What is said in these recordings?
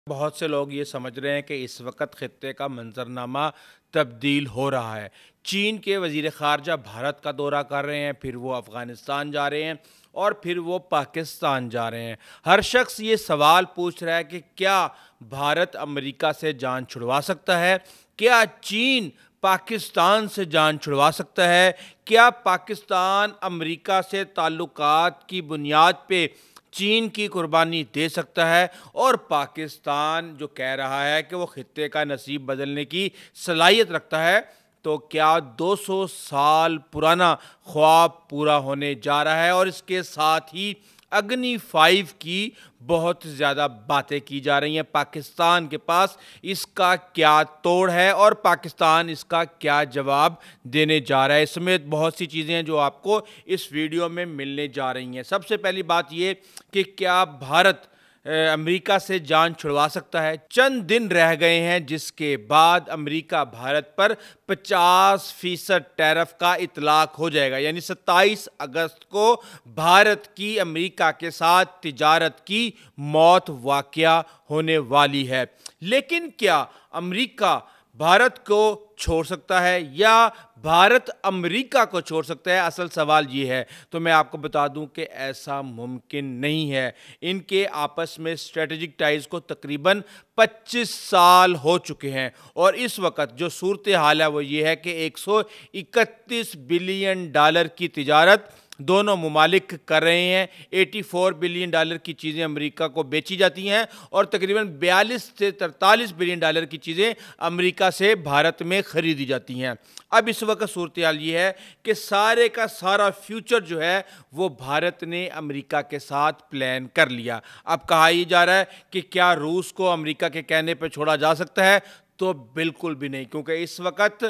بہت سے لوگ یہ سمجھ رہے ہیں کہ اس وقت خطے کا منظرنامہ تبدیل ہو رہا ہے۔ چین کے وزیر خارجہ بھارت کا دورہ کر رہے ہیں، پھر وہ افغانستان جا رہے ہیں اور پھر وہ پاکستان جا رہے ہیں۔ ہر شخص یہ سوال پوچھ رہا ہے کہ کیا بھارت امریکہ سے جان چھڑوا سکتا ہے؟ کیا چین پاکستان سے جان چھڑوا سکتا ہے؟ کیا پاکستان امریکہ سے تعلقات کی بنیاد پہ چین کی قربانی دے سکتا ہے؟ اور پاکستان جو کہہ رہا ہے کہ وہ خطے کا نصیب بدلنے کی صلاحیت رکھتا ہے، تو کیا 200 سال پرانا خواب پورا ہونے جا رہا ہے؟ اور اس کے ساتھ ہی اگنی 5 کی بہت زیادہ باتیں کی جا رہی ہیں۔ پاکستان کے پاس اس کا کیا توڑ ہے اور پاکستان اس کا کیا جواب دینے جا رہا ہے؟ اس سمیت بہت سی چیزیں ہیں جو آپ کو اس ویڈیو میں ملنے جا رہی ہیں۔ سب سے پہلی بات یہ کہ کیا بھارت امریکہ سے جان چھڑوا سکتا ہے؟ چند دن رہ گئے ہیں جس کے بعد امریکہ بھارت پر 50% ٹیرف کا اطلاق ہو جائے گا، یعنی 27 اگست کو بھارت کی امریکہ کے ساتھ تجارت کی موت واقع ہونے والی ہے۔ لیکن کیا امریکہ بھارت کو چھوڑ سکتا ہے یا بھارت امریکہ کو چھوڑ سکتا ہے؟ اصل سوال یہ ہے۔ تو میں آپ کو بتا دوں کہ ایسا ممکن نہیں ہے۔ ان کے آپس میں اسٹریٹجک ٹائز کو تقریباً 25 سال ہو چکے ہیں، اور اس وقت جو صورتحال ہے وہ یہ ہے کہ $131 بلین کی تجارت دونوں ممالک کر رہے ہیں۔ $84 بلین کی چیزیں امریکہ کو بیچی جاتی ہیں اور تقریباً 42 سے 43 بلین کی چیزیں امریکہ سے بھارت میں خریدی جاتی ہیں۔ اب اس وقت صورتحال یہ ہے کہ سارے کا سارا فیوچر جو ہے وہ بھارت نے امریکہ کے ساتھ پلان کر لیا۔ اب کہا یہ جا رہا ہے کہ کیا روس کو امریکہ کے کہنے پہ چھوڑا جا سکتا ہے؟ تو بالکل بھی نہیں، کیونکہ اس وقت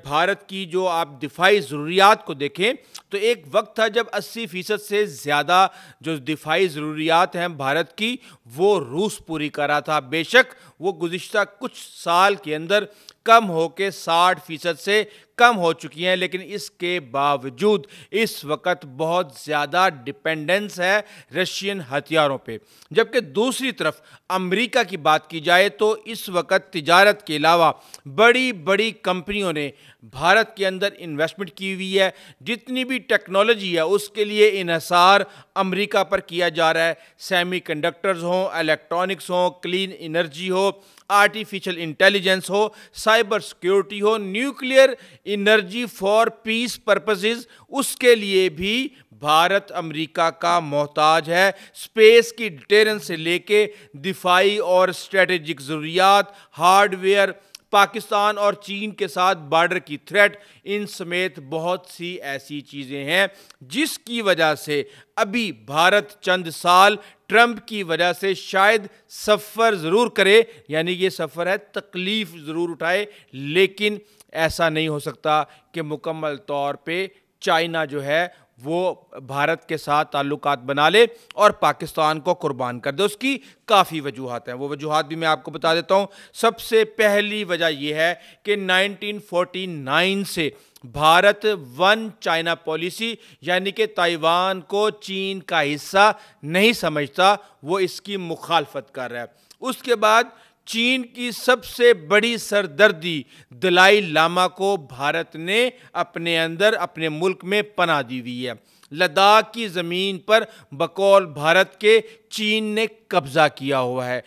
بھارت کی جو آپ دفاعی ضروریات کو دیکھیں تو ایک وقت تھا جب 80% سے زیادہ جو دفاعی ضروریات ہیں بھارت کی وہ روس پوری کر رہا تھا۔ بے شک وہ گزشتہ کچھ سال کے اندر کم ہو کے 60% سے کم ہو چکی ہیں، لیکن اس کے باوجود اس وقت بہت زیادہ ڈیپینڈنس ہے رشین ہتھیاروں پہ۔ جبکہ دوسری طرف امریکہ کی بات کی جائے تو اس وقت تجارت کے علاوہ بڑی بڑی کمپنیوں نے بھارت کے اندر انویسٹمنٹ کی ہوئی ہے۔ جتنی بھی ٹیکنالوجی ہے اس کے لیے انحصار امریکہ پر کیا جا رہا ہے، سیمی کنڈکٹرز ہوں، الیکٹرانکس ہوں، کلین انرجی ہو، آرٹیفیشل انٹیلیجنس ہو، سائبر سیکیورٹی ہو، nuclear energy for peace purposes, اس کے لیے بھی بھارت امریکہ کا محتاج ہے۔ اسپیس کی ڈیٹرنس سے لے کے دفاعی اور اسٹریٹجک ضروریات، ہارڈ ویئر، پاکستان اور چین کے ساتھ بارڈر کی تھریٹ، ان سمیت بہت سی ایسی چیزیں ہیں جس کی وجہ سے ابھی بھارت چند سال ٹرمپ کی وجہ سے شاید سفر ضرور کرے، یعنی یہ سفر ہے تکلیف ضرور اٹھائے، لیکن ایسا نہیں ہو سکتا کہ مکمل طور پہ چائنا جو ہے وہ بھارت کے ساتھ تعلقات بنا لے اور پاکستان کو قربان کر دے۔ اس کی کافی وجوہات ہیں، وہ وجوہات بھی میں آپ کو بتا دیتا ہوں۔ سب سے پہلی وجہ یہ ہے کہ 1949 سے بھارت ون چائنا پالیسی، یعنی کہ تائیوان کو چین کا حصہ نہیں سمجھتا، وہ اس کی مخالفت کر رہا ہے۔ اس کے بعد چین کی سب سے بڑی سردردی دلائی لاما کو بھارت نے اپنے اندر اپنے ملک میں پناہ دی ہوئی ہے۔ لداخ کی زمین پر بقول بھارت کے چین نے قبضہ کیا ہوا ہے۔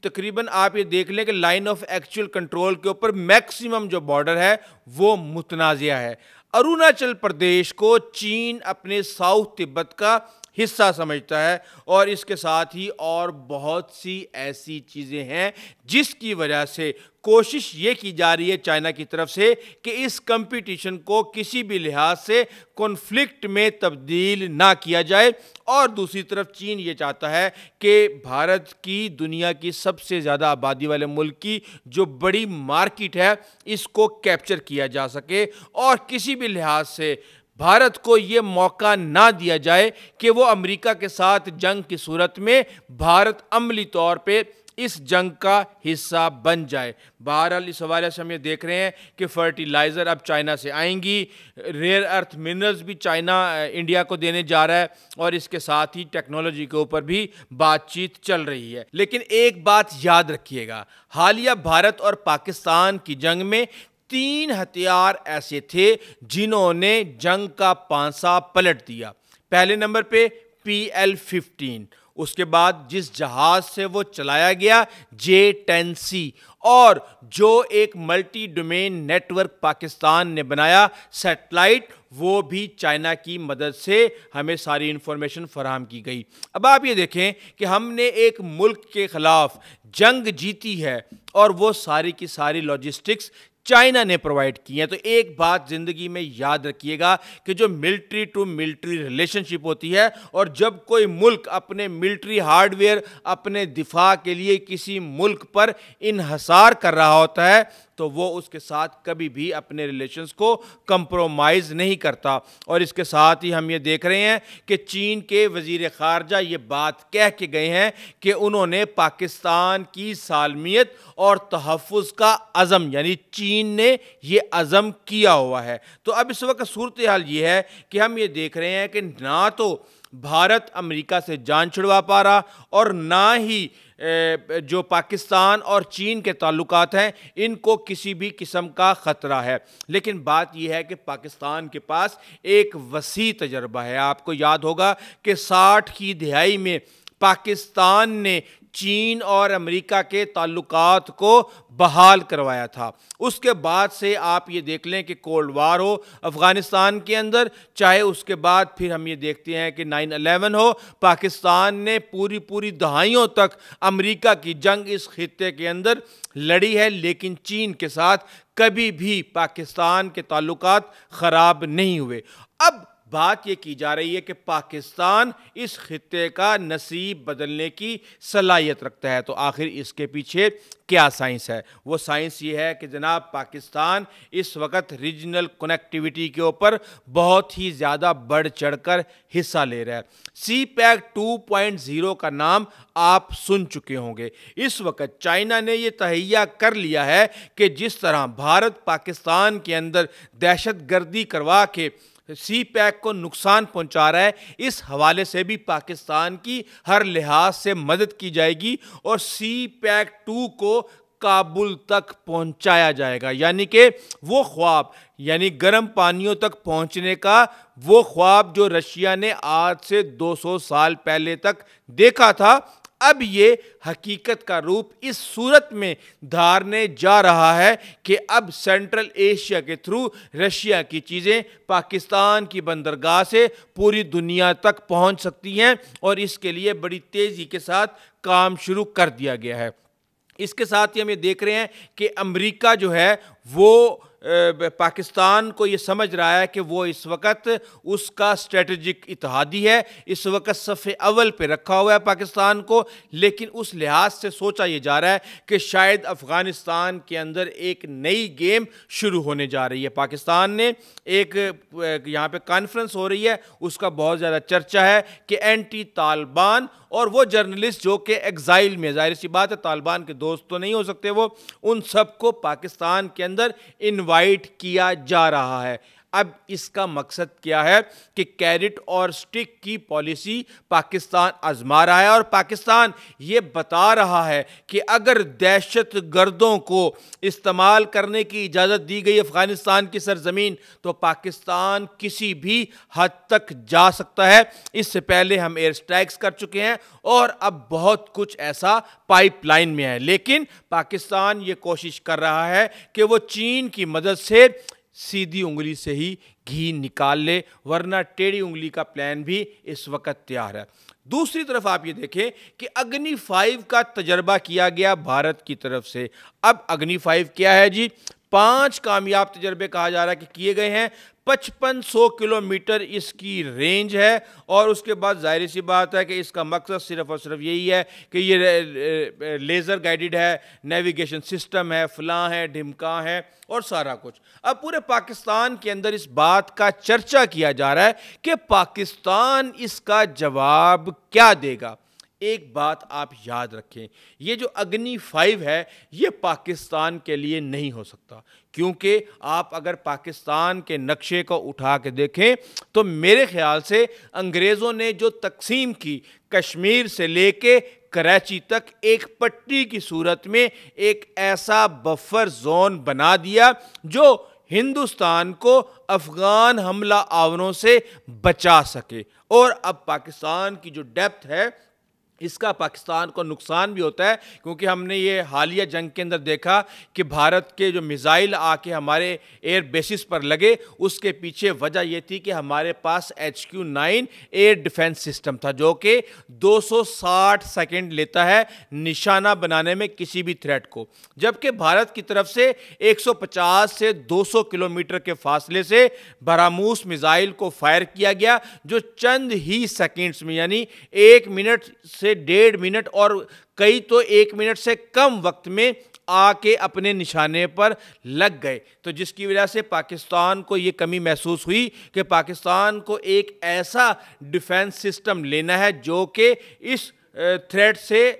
تقریباً آپ یہ دیکھ لیں کہ لائن آف ایکچوئل کنٹرول کے اوپر میکسیمم جو بارڈر ہے وہ متنازع ہے۔ اروناچل پردیش کو چین اپنے ساؤتھ تبت کا حصہ سمجھتا ہے، اور اس کے ساتھ ہی اور بہت سی ایسی چیزیں ہیں جس کی وجہ سے کوشش یہ کی جا رہی ہے چائنا کی طرف سے کہ اس کمپٹیشن کو کسی بھی لحاظ سے کنفلکٹ میں تبدیل نہ کیا جائے، اور دوسری طرف چین یہ چاہتا ہے کہ بھارت کی دنیا کی سب سے زیادہ آبادی والے ملک کی جو بڑی مارکیٹ ہے اس کو کیپچر کیا جا سکے، اور کسی بھی لحاظ سے بھارت کو یہ موقع نہ دیا جائے کہ وہ امریکہ کے ساتھ جنگ کی صورت میں بھارت عملی طور پہ اس جنگ کا حصہ بن جائے۔ بہرحال اس حوالے سے ہم یہ دیکھ رہے ہیں کہ فرٹیلائزر اب چائنا سے آئیں گی، ریئر ارتھ منرلز بھی چائنا انڈیا کو دینے جا رہا ہے، اور اس کے ساتھ ہی ٹیکنالوجی کے اوپر بھی بات چیت چل رہی ہے۔ لیکن ایک بات یاد رکھیے گا، حالیہ بھارت اور پاکستان کی جنگ میں 3 ہتھیار ایسے تھے جنہوں نے جنگ کا پانسا پلٹ دیا۔ پہلے نمبر پہ PL-15، اس کے بعد جس جہاز سے وہ چلایا گیا J-10C، اور جو ایک multi domain network Pakistan نے بنایا سیٹلائٹ، وہ بھی چائنا کی مدد سے ہمیں ساری انفارمیشن فراہم کی گئی۔ اب آپ یہ دیکھیں کہ ہم نے ایک ملک کے خلاف جنگ جیتی ہے اور وہ ساری کی ساری لاجسٹکس چائنا نے پرووائڈ کی ہیں۔ تو ایک بات زندگی میں یاد رکھیے گا کہ جو ملٹری ٹو ملٹری ریلیشن شپ ہوتی ہے، اور جب کوئی ملک اپنے ملٹری ہارڈ ویئر اپنے دفاع کے لیے کسی ملک پر انحصار کر رہا ہوتا ہے تو وہ اس کے ساتھ کبھی بھی اپنے ریلیشنز کو کمپرومائز نہیں کرتا۔ اور اس کے ساتھ ہی ہم یہ دیکھ رہے ہیں کہ چین کے وزیر خارجہ یہ بات کہہ کے گئے ہیں کہ انہوں نے پاکستان کی سالمیت اور تحفظ کا عزم، یعنی چین نے یہ عزم کیا ہوا ہے۔ تو اب اس وقت صورتحال یہ ہے کہ ہم یہ دیکھ رہے ہیں کہ نہ تو بھارت امریکہ سے جان چھڑوا پا رہا، اور نہ ہی جو پاکستان اور چین کے تعلقات ہیں ان کو کسی بھی قسم کا خطرہ ہے۔ لیکن بات یہ ہے کہ پاکستان کے پاس ایک وسیع تجربہ ہے۔ آپ کو یاد ہوگا کہ 60 کی دہائی میں پاکستان نے چین اور امریکہ کے تعلقات کو بحال کروایا تھا۔ اس کے بعد سے آپ یہ دیکھ لیں کہ کولڈ وار ہو افغانستان کے اندر، چاہے اس کے بعد پھر ہم یہ دیکھتے ہیں کہ 9/11 ہو، پاکستان نے پوری دہائیوں تک امریکہ کی جنگ اس خطے کے اندر لڑی ہے، لیکن چین کے ساتھ کبھی بھی پاکستان کے تعلقات خراب نہیں ہوئے۔ اب بات یہ کی جا رہی ہے کہ پاکستان اس خطے کا نصیب بدلنے کی صلاحیت رکھتا ہے۔ تو آخر اس کے پیچھے کیا سائنس ہے؟ وہ سائنس یہ ہے کہ جناب پاکستان اس وقت ریجنل کنیکٹیویٹی کے اوپر بہت ہی زیادہ بڑھ چڑھ کر حصہ لے رہا ہے۔ CPEC 2.0 کا نام آپ سن چکے ہوں گے۔ اس وقت چائنا نے یہ تہیہ کر لیا ہے کہ جس طرح بھارت پاکستان کے اندر دہشت گردی کروا کے CPEC کو نقصان پہنچا رہا ہے، اس حوالے سے بھی پاکستان کی ہر لحاظ سے مدد کی جائے گی، اور CPEC 2 کو کابل تک پہنچایا جائے گا۔ یعنی کہ وہ خواب، یعنی گرم پانیوں تک پہنچنے کا وہ خواب جو رشیا نے آج سے 200 سال پہلے تک دیکھا تھا، اب یہ حقیقت کا روپ اس صورت میں دھارنے جا رہا ہے کہ اب سینٹرل ایشیا کے تھرو رشیا کی چیزیں پاکستان کی بندرگاہ سے پوری دنیا تک پہنچ سکتی ہیں، اور اس کے لیے بڑی تیزی کے ساتھ کام شروع کر دیا گیا ہے۔ اس کے ساتھ ہی ہم یہ دیکھ رہے ہیں کہ امریکہ جو ہے وہ پاکستان کو یہ سمجھ رہا ہے کہ وہ اس وقت اس کا اسٹریٹجک اتحادی ہے، اس وقت صف اول پہ رکھا ہوا ہے پاکستان کو، لیکن اس لحاظ سے سوچا یہ جا رہا ہے کہ شاید افغانستان کے اندر ایک نئی گیم شروع ہونے جا رہی ہے۔ پاکستان نے ایک یہاں پہ کانفرنس ہو رہی ہے، اس کا بہت زیادہ چرچا ہے کہ اینٹی طالبان اور وہ جرنلسٹ جو کہ ایگزائل میں، ظاہر سی بات ہے طالبان کے دوست تو نہیں ہو سکتے وہ، ان سب کو پاکستان کے اندر انوائٹ کیا جا رہا ہے۔ اب اس کا مقصد کیا ہے کہ کیرٹ اور سٹک کی پالیسی پاکستان آزما رہا ہے، اور پاکستان یہ بتا رہا ہے کہ اگر دہشت گردوں کو استعمال کرنے کی اجازت دی گئی افغانستان کی سرزمین تو پاکستان کسی بھی حد تک جا سکتا ہے۔ اس سے پہلے ہم ایئر سٹرائکس کر چکے ہیں، اور اب بہت کچھ ایسا پائپ لائن میں ہے، لیکن پاکستان یہ کوشش کر رہا ہے کہ وہ چین کی مدد سے سیدھی انگلی سے ہی گھی نکال لے، ورنہ ٹیڑھی انگلی کا پلان بھی اس وقت تیار ہے۔ دوسری طرف آپ یہ دیکھیں کہ اگنی 5 کا تجربہ کیا گیا بھارت کی طرف سے۔ اب اگنی 5 کیا ہے جی؟ 5 کامیاب تجربے کہا جا رہا ہے کہ کیے گئے ہیں، 5500 کلومیٹر اس کی رینج ہے، اور اس کے بعد ظاہر سی بات ہے کہ اس کا مقصد صرف اور صرف یہی ہے کہ یہ لیزر گائیڈڈ ہے، نیویگیشن سسٹم ہے، فلاں ہے، ڈھمکاں ہے، اور سارا کچھ۔ اب پورے پاکستان کے اندر اس بات کا چرچا کیا جا رہا ہے کہ پاکستان اس کا جواب کیا دے گا۔ ایک بات آپ یاد رکھیں، یہ جو اگنی 5 ہے یہ پاکستان کے لیے نہیں ہو سکتا، کیونکہ آپ اگر پاکستان کے نقشے کو اٹھا کے دیکھیں تو میرے خیال سے انگریزوں نے جو تقسیم کی کشمیر سے لے کے کراچی تک ایک پٹی کی صورت میں ایک ایسا بفر زون بنا دیا جو ہندوستان کو افغان حملہ آوروں سے بچا سکے۔ اور اب پاکستان کی جو ڈیپتھ ہے اس کا پاکستان کو نقصان بھی ہوتا ہے، کیونکہ ہم نے یہ حالیہ جنگ کے اندر دیکھا کہ بھارت کے جو میزائل آ کے ہمارے ایئر بیسز پر لگے، اس کے پیچھے وجہ یہ تھی کہ ہمارے پاس HQ-9 ایئر ڈیفنس سسٹم تھا جو کہ 260 سیکنڈ لیتا ہے نشانہ بنانے میں کسی بھی تھریٹ کو، جبکہ بھارت کی طرف سے 150 سے 200 کلومیٹر کے فاصلے سے براموس میزائل کو فائر کیا گیا جو چند ہی سیکنڈز میں، یعنی 1 منٹ سے 1.5 منٹ اور کئی تو 1 منٹ سے کم وقت میں آ کے اپنے نشانے پر لگ گئے، تو جس کی وجہ سے پاکستان کو یہ کمی محسوس ہوئی کہ پاکستان کو ایک ایسا ڈیفنس سسٹم لینا ہے جو کہ اس تھریٹ سے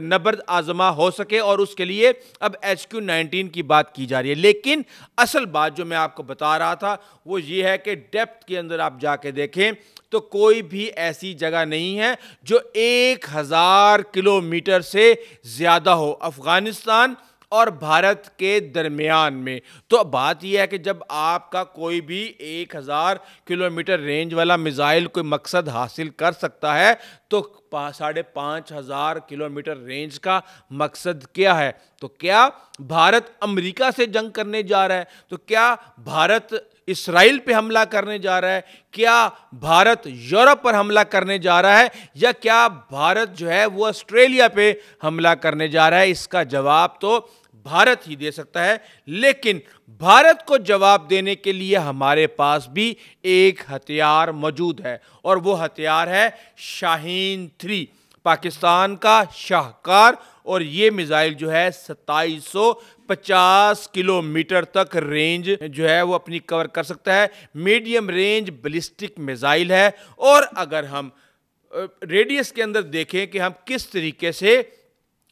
نبرد آزما ہو سکے، اور اس کے لیے اب HQ-19 کی بات کی جا رہی ہے۔ لیکن اصل بات جو میں آپ کو بتا رہا تھا وہ یہ ہے کہ ڈیپتھ کے اندر آپ جا کے دیکھیں تو کوئی بھی ایسی جگہ نہیں ہے جو 1000 کلومیٹر سے زیادہ ہو افغانستان اور بھارت کے درمیان میں۔ تو بات یہ ہے کہ جب آپ کا کوئی بھی 1000 کلومیٹر رینج والا میزائل کوئی مقصد حاصل کر سکتا ہے تو 5500 کلومیٹر رینج کا مقصد کیا ہے؟ تو کیا بھارت امریکہ سے جنگ کرنے جا رہا ہے؟ تو کیا بھارت اسرائیل پہ حملہ کرنے جا رہا ہے؟ کیا بھارت یورپ پر حملہ کرنے جا رہا ہے؟ یا کیا بھارت جو ہے وہ آسٹریلیا پہ حملہ کرنے جا رہا ہے؟ اس کا جواب تو بھارت ہی دے سکتا ہے، لیکن بھارت کو جواب دینے کے لیے ہمارے پاس بھی ایک ہتھیار موجود ہے، اور وہ ہتھیار ہے شاہین 3، پاکستان کا شاہکار، اور یہ میزائل جو ہے 2750 کلومیٹر تک رینج جو ہے وہ اپنی کور کر سکتا ہے۔ میڈیم رینج بلسٹک میزائل ہے، اور اگر ہم ریڈیس کے اندر دیکھیں کہ ہم کس طریقے سے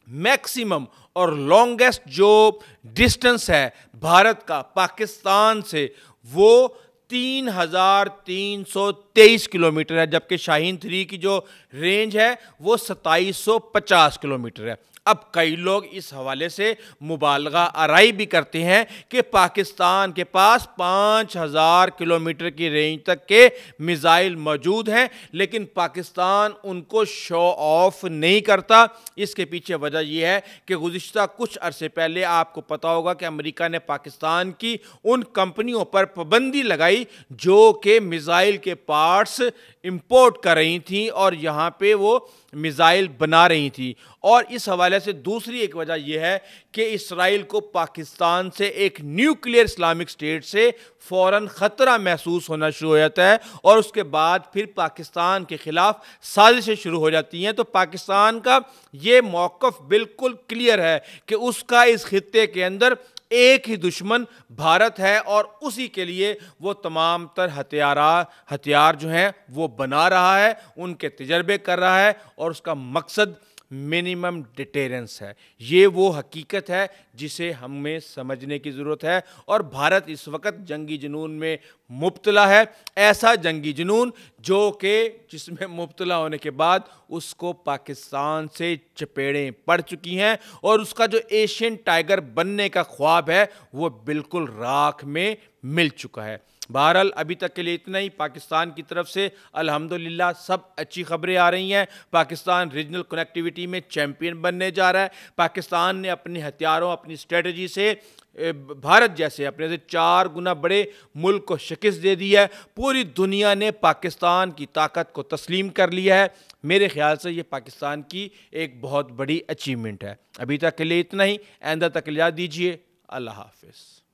میکسیمم اور لانگیسٹ جو ڈسٹنس ہے بھارت کا پاکستان سے وہ 3323 کلومیٹر ہے، جبکہ شاہین 3 کی جو رینج ہے وہ 2750 کلومیٹر ہے۔ اب کئی لوگ اس حوالے سے مبالغہ آرائی بھی کرتے ہیں کہ پاکستان کے پاس 5000 کلومیٹر کی رینج تک کے میزائل موجود ہیں، لیکن پاکستان ان کو شو آف نہیں کرتا۔ اس کے پیچھے وجہ یہ ہے کہ گزشتہ کچھ عرصے پہلے آپ کو پتا ہوگا کہ امریکہ نے پاکستان کی ان کمپنیوں پر پابندی لگائی جو کہ میزائل کے پارٹس امپورٹ کر رہی تھیں اور یہاں پہ وہ میزائل بنا رہی تھیں، اور اس حوالے سے دوسری ایک وجہ یہ ہے کہ اسرائیل کو پاکستان سے ایک نیوکلیئر اسلامک اسٹیٹ سے فوراً خطرہ محسوس ہونا شروع ہو جاتا ہے، اور اس کے بعد پھر پاکستان کے خلاف سازشیں شروع ہو جاتی ہیں۔ تو پاکستان کا یہ موقف بالکل کلیئر ہے کہ اس کا اس خطے کے اندر ایک ہی دشمن بھارت ہے، اور اسی کے لیے وہ تمام تر ہتھیار جو ہیں وہ بنا رہا ہے، ان کے تجربے کر رہا ہے، اور اس کا مقصد منیمم ڈیٹیرنس ہے۔ یہ وہ حقیقت ہے جسے ہمیں سمجھنے کی ضرورت ہے، اور بھارت اس وقت جنگی جنون میں مبتلا ہے، ایسا جنگی جنون جو کہ جس میں مبتلا ہونے کے بعد اس کو پاکستان سے چپیڑیں پڑ چکی ہیں، اور اس کا جو ایشین ٹائیگر بننے کا خواب ہے وہ بالکل راکھ میں مل چکا ہے۔ بہرحال ابھی تک کے لیے اتنا ہی۔ پاکستان کی طرف سے الحمدللہ سب اچھی خبریں آ رہی ہیں۔ پاکستان ریجنل کنیکٹیویٹی میں چیمپئن بننے جا رہا ہے۔ پاکستان نے اپنے ہتھیاروں، اپنی اسٹریٹجی سے بھارت جیسے اپنے سے 4 گنا بڑے ملک کو شکست دے دی ہے۔ پوری دنیا نے پاکستان کی طاقت کو تسلیم کر لیا ہے۔ میرے خیال سے یہ پاکستان کی ایک بہت بڑی اچیومنٹ ہے۔ ابھی تک کے لیے اتنا ہی، آئندہ تک اجازت دیجیے۔ اللہ حافظ۔